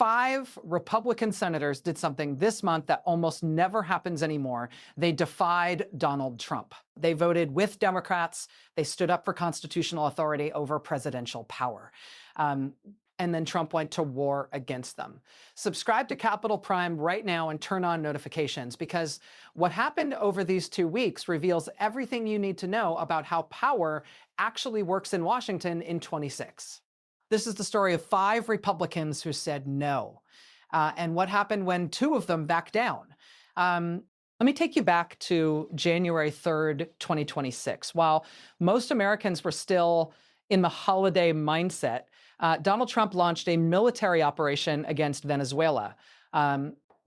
5 Republican senators did something this month that almost never happens anymore. They defied Donald Trump. They voted with Democrats. They stood up for constitutional authority over presidential power. And then Trump went to war against them. Subscribe to Capital Prime right now and turn on notifications, because what happened over these 2 weeks reveals everything you need to know about how power actually works in Washington in 26. This is the story of 5 Republicans who said no, and what happened when 2 of them backed down. Let me take you back to January 3rd, 2026. While most Americans were still in the holiday mindset, Donald Trump launched a military operation against Venezuela.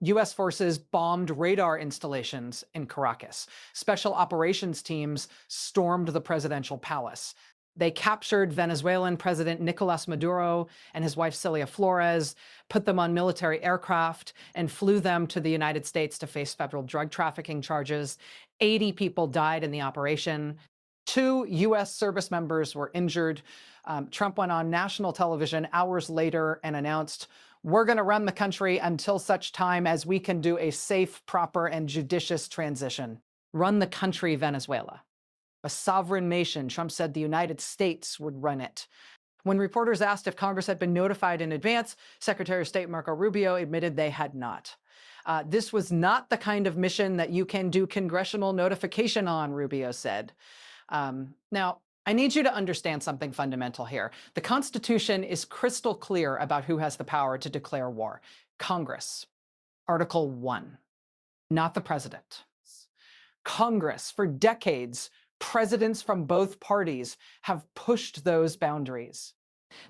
U.S. forces bombed radar installations in Caracas. Special operations teams stormed the presidential palace. They captured Venezuelan President Nicolas Maduro and his wife Celia Flores, put them on military aircraft, and flew them to the United States to face federal drug trafficking charges. 80 people died in the operation. 2 U.S. service members were injured. Trump went on national television hours later and announced, "We're going to run the country until such time as we can do a safe, proper, and judicious transition." Run the country, Venezuela. A sovereign nation. Trump said the United States would run it. When reporters asked if Congress had been notified in advance, Secretary of State Marco Rubio admitted they had not. This was not the kind of mission that you can do congressional notification on, Rubio said. Now, I need you to understand something fundamental here. The Constitution is crystal clear about who has the power to declare war. Congress, Article 1, not the president. Congress, for decades, presidents from both parties have pushed those boundaries.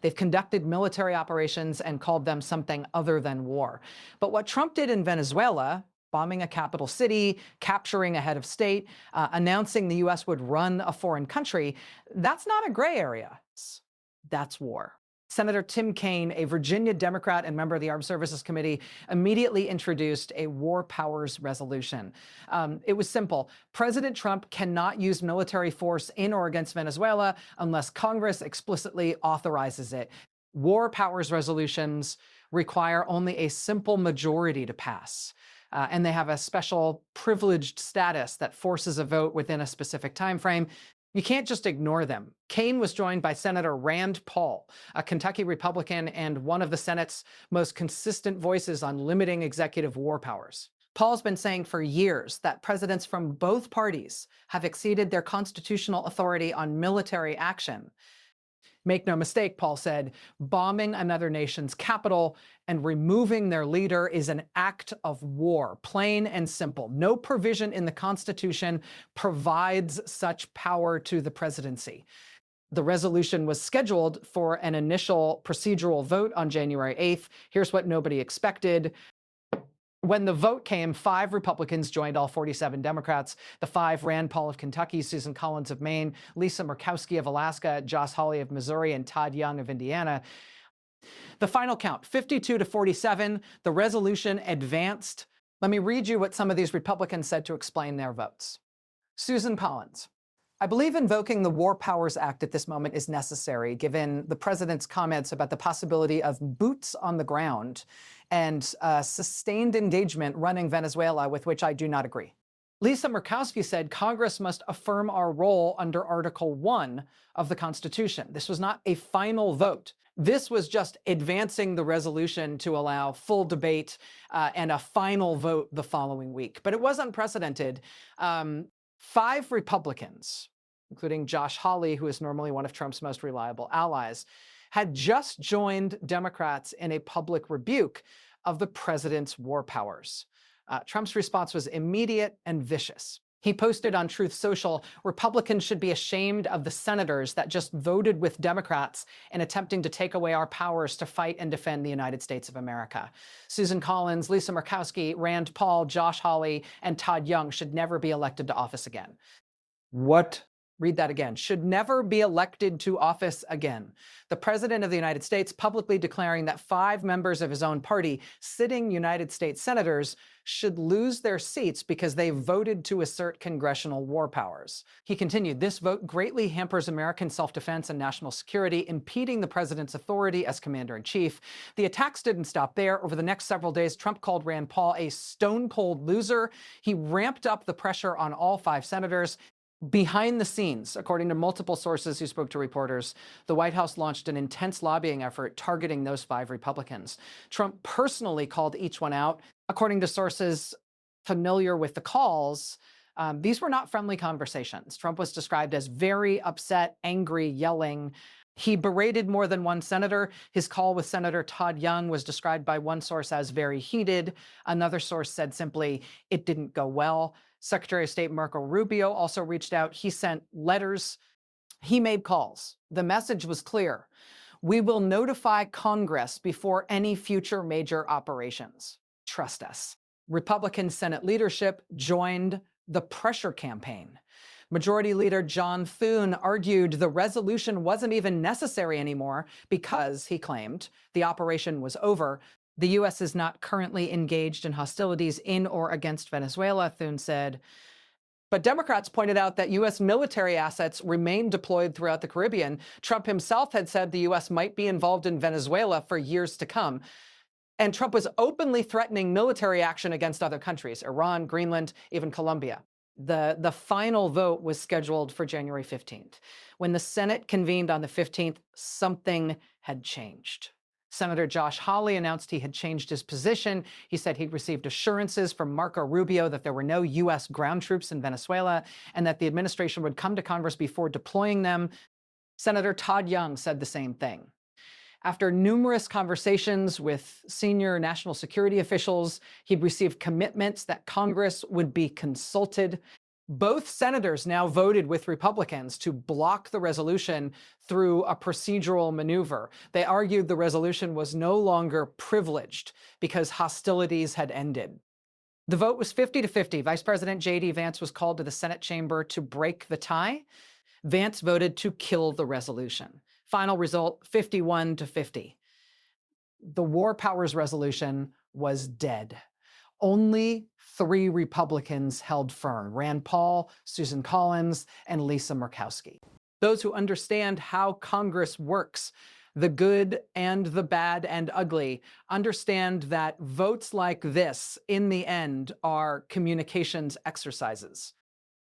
They've conducted military operations and called them something other than war. But what Trump did in Venezuela, bombing a capital city, capturing a head of state, announcing the U.S. would run a foreign country, that's not a gray area. That's war. Senator Tim Kaine, a Virginia Democrat and member of the Armed Services Committee, immediately introduced a war powers resolution. It was simple. President Trump cannot use military force in or against Venezuela unless Congress explicitly authorizes it. War powers resolutions require only a simple majority to pass. And they have a special privileged status that forces a vote within a specific time frame. You can't just ignore them. Kaine was joined by Senator Rand Paul, a Kentucky Republican and one of the Senate's most consistent voices on limiting executive war powers. Paul's been saying for years that presidents from both parties have exceeded their constitutional authority on military action. Make no mistake, Paul said, bombing another nation's capital and removing their leader is an act of war, plain and simple. No provision in the Constitution provides such power to the presidency. The resolution was scheduled for an initial procedural vote on January 8th. Here's what nobody expected. When the vote came, 5 Republicans joined all 47 Democrats. The 5, Rand Paul of Kentucky, Susan Collins of Maine, Lisa Murkowski of Alaska, Josh Hawley of Missouri, and Todd Young of Indiana. The final count, 52-47, the resolution advanced. Let me read you what some of these Republicans said to explain their votes. Susan Collins. I believe invoking the War Powers Act at this moment is necessary, given the president's comments about the possibility of boots on the ground and sustained engagement running Venezuela, with which I do not agree. Lisa Murkowski said Congress must affirm our role under Article 1 of the Constitution. This was not a final vote. This was just advancing the resolution to allow full debate and a final vote the following week. But it was unprecedented. 5 Republicans, including Josh Hawley, who is normally one of Trump's most reliable allies, had just joined Democrats in a public rebuke of the president's war powers. Trump's response was immediate and vicious. He posted on Truth Social, Republicans should be ashamed of the senators that just voted with Democrats in attempting to take away our powers to fight and defend the United States of America. Susan Collins, Lisa Murkowski, Rand Paul, Josh Hawley, and Todd Young should never be elected to office again. What Read that again. Should never be elected to office again. The President of the United States publicly declaring that 5 members of his own party, sitting United States senators, should lose their seats because they voted to assert congressional war powers. He continued, this vote greatly hampers American self-defense and national security, impeding the president's authority as commander-in-chief. The attacks didn't stop there. Over the next several days, Trump called Rand Paul a stone-cold loser. He ramped up the pressure on all 5 senators. Behind the scenes, according to multiple sources who spoke to reporters, the White House launched an intense lobbying effort targeting those 5 Republicans. Trump personally called each one out. According to sources familiar with the calls, these were not friendly conversations. Trump was described as very upset, angry, yelling. He berated more than one senator. His call with Senator Todd Young was described by one source as very heated. Another source said simply, it didn't go well. Secretary of State Marco Rubio also reached out. He sent letters. He made calls. The message was clear. We will notify Congress before any future major operations. Trust us. Republican Senate leadership joined the pressure campaign. Majority Leader John Thune argued the resolution wasn't even necessary anymore because, he claimed, the operation was over. The U.S. is not currently engaged in hostilities in or against Venezuela, Thune said. But Democrats pointed out that U.S. military assets remain deployed throughout the Caribbean. Trump himself had said the U.S. might be involved in Venezuela for years to come. And Trump was openly threatening military action against other countries, Iran, Greenland, even Colombia. The final vote was scheduled for January 15th. When the Senate convened on the 15th, something had changed. Senator Josh Hawley announced he had changed his position. He said he'd received assurances from Marco Rubio that there were no U.S. ground troops in Venezuela and that the administration would come to Congress before deploying them. Senator Todd Young said the same thing. After numerous conversations with senior national security officials, he'd received commitments that Congress would be consulted. Both senators now voted with Republicans to block the resolution through a procedural maneuver. They argued the resolution was no longer privileged because hostilities had ended. The vote was 50-50. Vice President J.D. Vance was called to the Senate chamber to break the tie. Vance voted to kill the resolution. Final result, 51-50. The War Powers Resolution was dead. Only 3 Republicans held firm: Rand Paul, Susan Collins, and Lisa Murkowski. Those who understand how Congress works, the good and the bad and ugly, understand that votes like this, in the end, are communications exercises.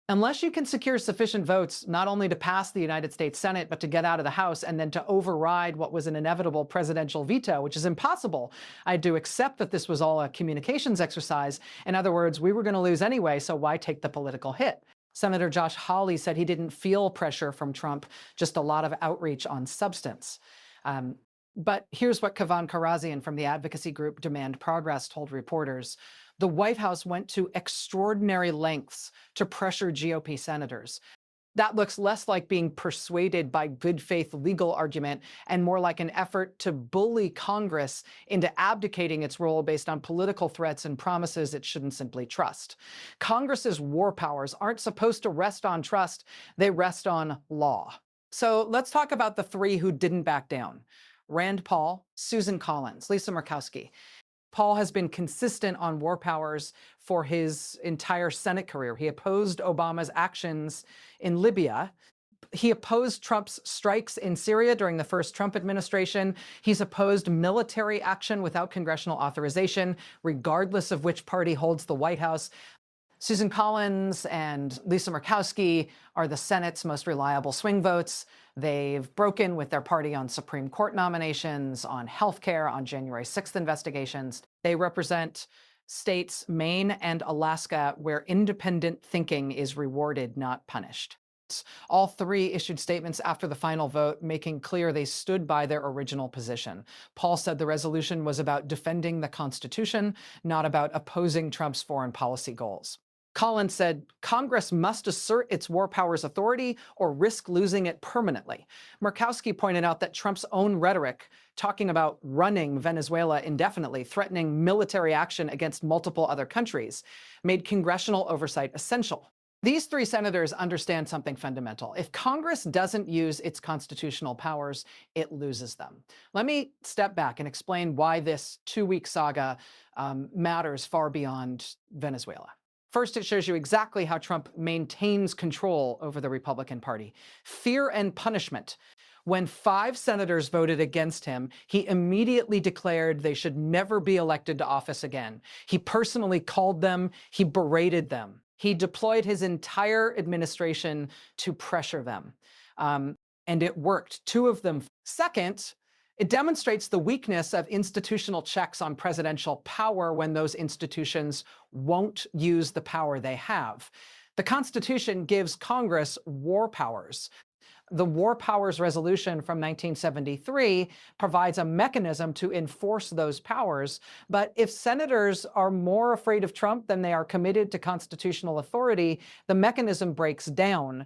Unless you can secure sufficient votes not only to pass the United States Senate, but to get out of the House and then to override what was an inevitable presidential veto, which is impossible. I had to accept that this was all a communications exercise. In other words, we were going to lose anyway, so why take the political hit? Senator Josh Hawley said he didn't feel pressure from Trump, just a lot of outreach on substance. But here's what Kavan Karazian from the advocacy group Demand Progress told reporters. The White House went to extraordinary lengths to pressure GOP senators. That looks less like being persuaded by good faith legal argument and more like an effort to bully Congress into abdicating its role based on political threats and promises it shouldn't simply trust. Congress's war powers aren't supposed to rest on trust, they rest on law. So let's talk about the 3 who didn't back down. Rand Paul, Susan Collins, Lisa Murkowski. Paul has been consistent on war powers for his entire Senate career. He opposed Obama's actions in Libya. He opposed Trump's strikes in Syria during the first Trump administration. He's opposed military action without congressional authorization, regardless of which party holds the White House. Susan Collins and Lisa Murkowski are the Senate's most reliable swing votes. They've broken with their party on Supreme Court nominations, on healthcare, on January 6th investigations. They represent states, Maine and Alaska, where independent thinking is rewarded, not punished. All 3 issued statements after the final vote, making clear they stood by their original position. Paul said the resolution was about defending the Constitution, not about opposing Trump's foreign policy goals. Collins said, Congress must assert its war powers authority or risk losing it permanently. Murkowski pointed out that Trump's own rhetoric, talking about running Venezuela indefinitely, threatening military action against multiple other countries, made congressional oversight essential. These three senators understand something fundamental. If Congress doesn't use its constitutional powers, it loses them. Let me step back and explain why this two-week saga matters far beyond Venezuela. First, it shows you exactly how Trump maintains control over the Republican Party. Fear and punishment. When 5 senators voted against him, he immediately declared they should never be elected to office again. He personally called them, he berated them. He deployed his entire administration to pressure them. And it worked. 2 of them. Second, it demonstrates the weakness of institutional checks on presidential power when those institutions won't use the power they have. The Constitution gives Congress war powers. The War Powers Resolution from 1973 provides a mechanism to enforce those powers. But if senators are more afraid of Trump than they are committed to constitutional authority, the mechanism breaks down.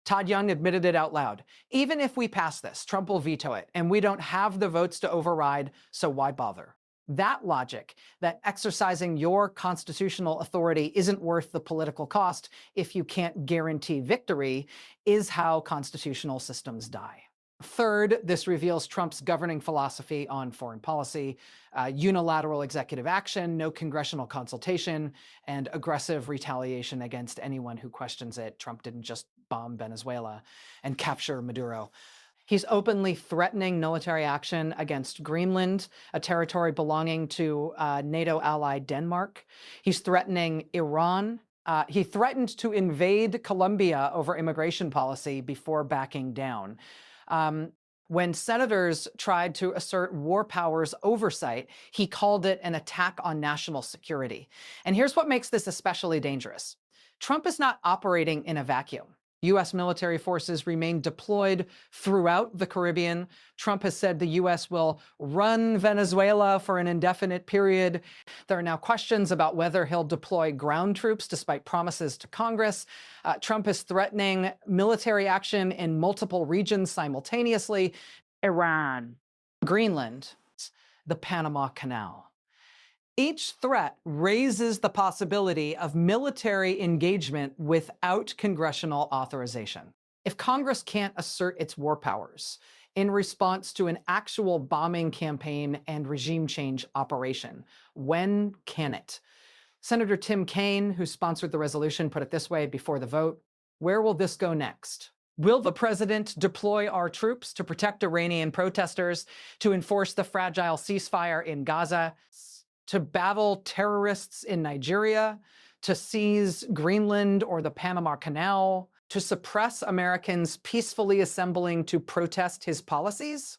Todd Young admitted it out loud. Even if we pass this, Trump will veto it, and we don't have the votes to override, so why bother? That logic, that exercising your constitutional authority isn't worth the political cost if you can't guarantee victory, is how constitutional systems die. Third, this reveals Trump's governing philosophy on foreign policy: unilateral executive action, no congressional consultation, and aggressive retaliation against anyone who questions it. Trump didn't just bomb Venezuela and capture Maduro. He's openly threatening military action against Greenland, a territory belonging to NATO ally Denmark. He's threatening Iran. He threatened to invade Colombia over immigration policy before backing down. When senators tried to assert war powers oversight, he called it an attack on national security. And here's what makes this especially dangerous. Trump is not operating in a vacuum. U.S. military forces remain deployed throughout the Caribbean. Trump has said the U.S. will run Venezuela for an indefinite period. There are now questions about whether he'll deploy ground troops despite promises to Congress. Trump is threatening military action in multiple regions simultaneously: Iran, Greenland, the Panama Canal. Each threat raises the possibility of military engagement without congressional authorization. If Congress can't assert its war powers in response to an actual bombing campaign and regime change operation, when can it? Senator Tim Kaine, who sponsored the resolution, put it this way before the vote: where will this go next? Will the president deploy our troops to protect Iranian protesters, to enforce the fragile ceasefire in Gaza, to battle terrorists in Nigeria, to seize Greenland or the Panama Canal, to suppress Americans peacefully assembling to protest his policies?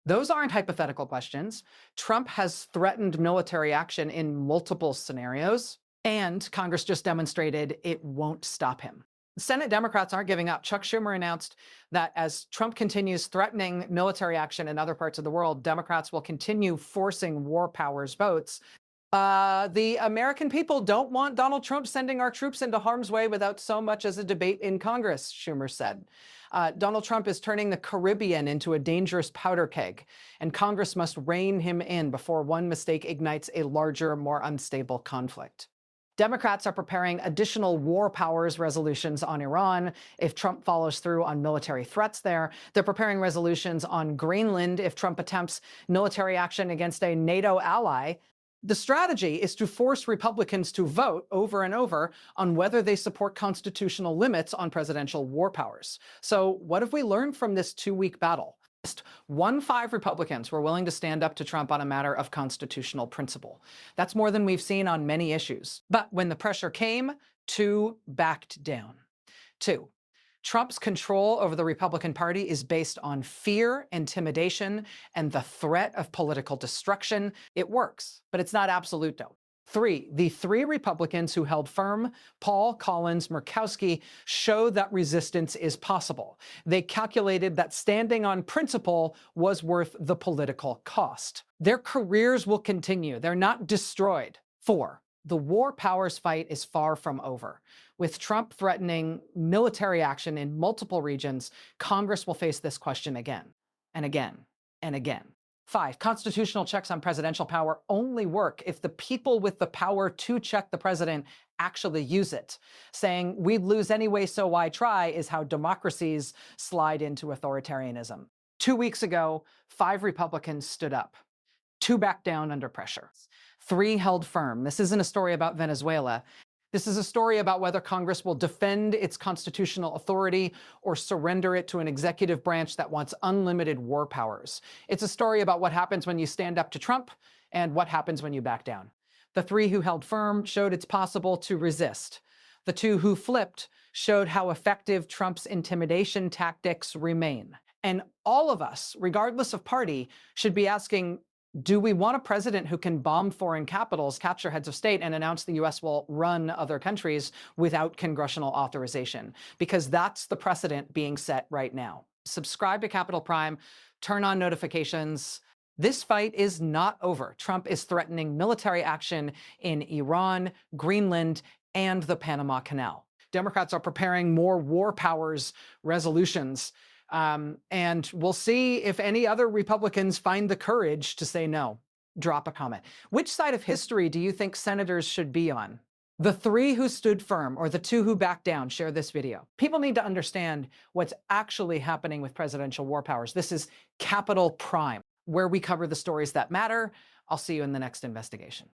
Those aren't hypothetical questions. Trump has threatened military action in multiple scenarios, and Congress just demonstrated it won't stop him. Senate Democrats aren't giving up. Chuck Schumer announced that as Trump continues threatening military action in other parts of the world, Democrats will continue forcing war powers votes. The American people don't want Donald Trump sending our troops into harm's way without so much as a debate in Congress, Schumer said. Donald Trump is turning the Caribbean into a dangerous powder keg, and Congress must rein him in before one mistake ignites a larger, more unstable conflict. Democrats are preparing additional war powers resolutions on Iran if Trump follows through on military threats there. They're preparing resolutions on Greenland if Trump attempts military action against a NATO ally. The strategy is to force Republicans to vote over and over on whether they support constitutional limits on presidential war powers. So what have we learned from this two-week battle? 5 Republicans were willing to stand up to Trump on a matter of constitutional principle. That's more than we've seen on many issues. But when the pressure came, 2 backed down. 2, Trump's control over the Republican Party is based on fear, intimidation, and the threat of political destruction. It works, but it's not absolute, though. 3, the 3 Republicans who held firm, Paul, Collins, Murkowski, show that resistance is possible. They calculated that standing on principle was worth the political cost. Their careers will continue. They're not destroyed. 4, the war powers fight is far from over. With Trump threatening military action in multiple regions, Congress will face this question again, and again, and again. 5, constitutional checks on presidential power only work if the people with the power to check the president actually use it. Saying, we'd lose anyway, so why try, is how democracies slide into authoritarianism. 2 weeks ago, 5 Republicans stood up. 2 backed down under pressure. 3 held firm. This isn't a story about Venezuela. This is a story about whether Congress will defend its constitutional authority or surrender it to an executive branch that wants unlimited war powers. It's a story about what happens when you stand up to Trump and what happens when you back down. The 3 who held firm showed it's possible to resist. The 2 who flipped showed how effective Trump's intimidation tactics remain. And all of us, regardless of party, should be asking, do we want a president who can bomb foreign capitals, capture heads of state, and announce the US will run other countries without congressional authorization? Because that's the precedent being set right now. Subscribe to Capital Prime, turn on notifications. This fight is not over. Trump is threatening military action in Iran, Greenland, and the Panama Canal. Democrats are preparing more war powers resolutions. And we'll see if any other Republicans find the courage to say no. Drop a comment. Which side of history do you think senators should be on? The 3 who stood firm or the 2 who backed down? Share this video. People need to understand what's actually happening with presidential war powers. This is Capital Prime, where we cover the stories that matter. I'll see you in the next investigation.